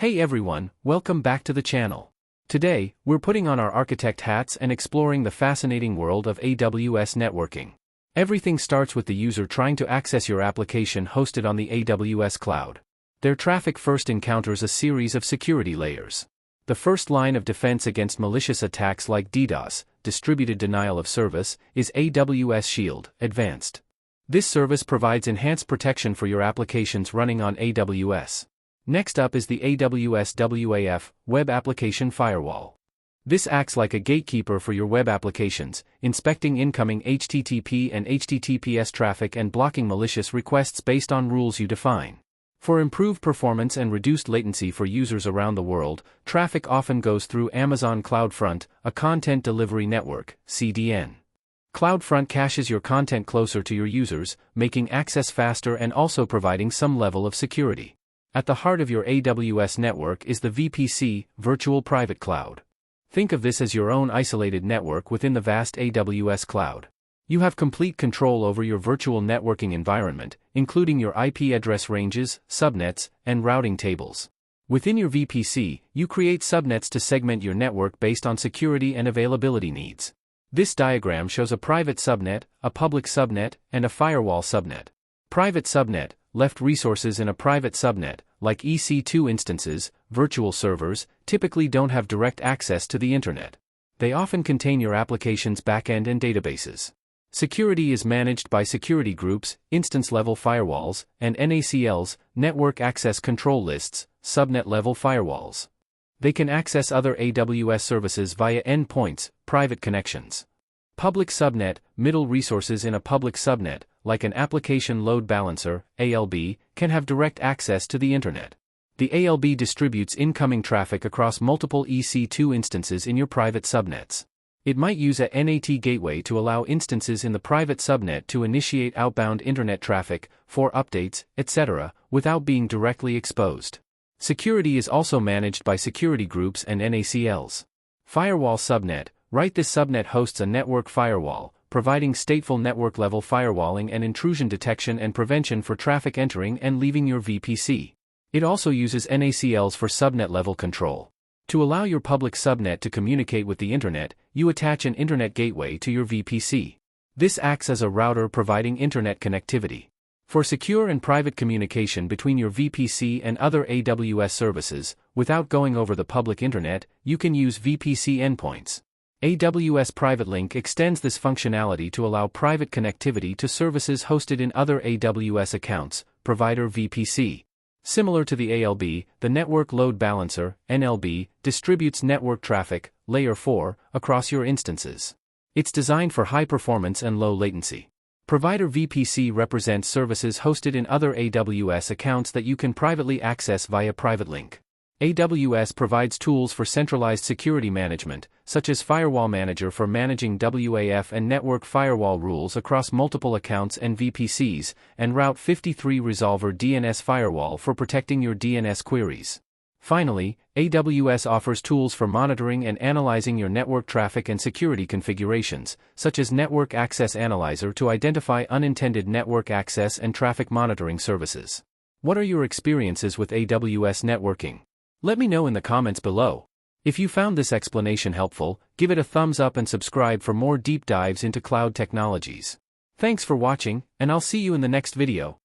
Hey everyone, welcome back to the channel. Today, we're putting on our architect hats and exploring the fascinating world of AWS networking. Everything starts with the user trying to access your application hosted on the AWS cloud. Their traffic first encounters a series of security layers. The first line of defense against malicious attacks like DDoS, distributed denial of service, is AWS Shield Advanced. This service provides enhanced protection for your applications running on AWS. Next up is the AWS WAF, Web Application Firewall. This acts like a gatekeeper for your web applications, inspecting incoming HTTP and HTTPS traffic and blocking malicious requests based on rules you define. For improved performance and reduced latency for users around the world, traffic often goes through Amazon CloudFront, a content delivery network, CDN. CloudFront caches your content closer to your users, making access faster and also providing some level of security. At the heart of your AWS network is the VPC, Virtual Private Cloud. Think of this as your own isolated network within the vast AWS cloud. You have complete control over your virtual networking environment, including your IP address ranges, subnets, and routing tables. Within your VPC, you create subnets to segment your network based on security and availability needs. This diagram shows a private subnet, a public subnet, and a firewall subnet. Private subnet, left resources in a private subnet, like EC2 instances, virtual servers, typically don't have direct access to the internet. They often contain your application's backend and databases. Security is managed by security groups, instance-level firewalls, and NACLs, network access control lists, subnet-level firewalls. They can access other AWS services via endpoints, private connections. Public subnet, middle resources in a public subnet, like an application load balancer, ALB, can have direct access to the internet. The ALB distributes incoming traffic across multiple EC2 instances in your private subnets. It might use a NAT gateway to allow instances in the private subnet to initiate outbound internet traffic, for updates, etc., without being directly exposed. Security is also managed by security groups and NACLs. Firewall subnet, right? This subnet hosts a network firewall, providing stateful network-level firewalling and intrusion detection and prevention for traffic entering and leaving your VPC. It also uses NACLs for subnet-level control. To allow your public subnet to communicate with the internet, you attach an internet gateway to your VPC. This acts as a router providing internet connectivity. For secure and private communication between your VPC and other AWS services, without going over the public internet, you can use VPC endpoints. AWS Private Link extends this functionality to allow private connectivity to services hosted in other AWS accounts, provider VPC. Similar to the ALB, the Network Load Balancer, NLB, distributes network traffic, Layer 4, across your instances. It's designed for high performance and low latency. Provider VPC represents services hosted in other AWS accounts that you can privately access via Private Link. AWS provides tools for centralized security management, such as Firewall Manager for managing WAF and network firewall rules across multiple accounts and VPCs, and Route 53 Resolver DNS Firewall for protecting your DNS queries. Finally, AWS offers tools for monitoring and analyzing your network traffic and security configurations, such as Network Access Analyzer to identify unintended network access and traffic monitoring services. What are your experiences with AWS networking? Let me know in the comments below. If you found this explanation helpful, give it a thumbs up and subscribe for more deep dives into cloud technologies. Thanks for watching, and I'll see you in the next video.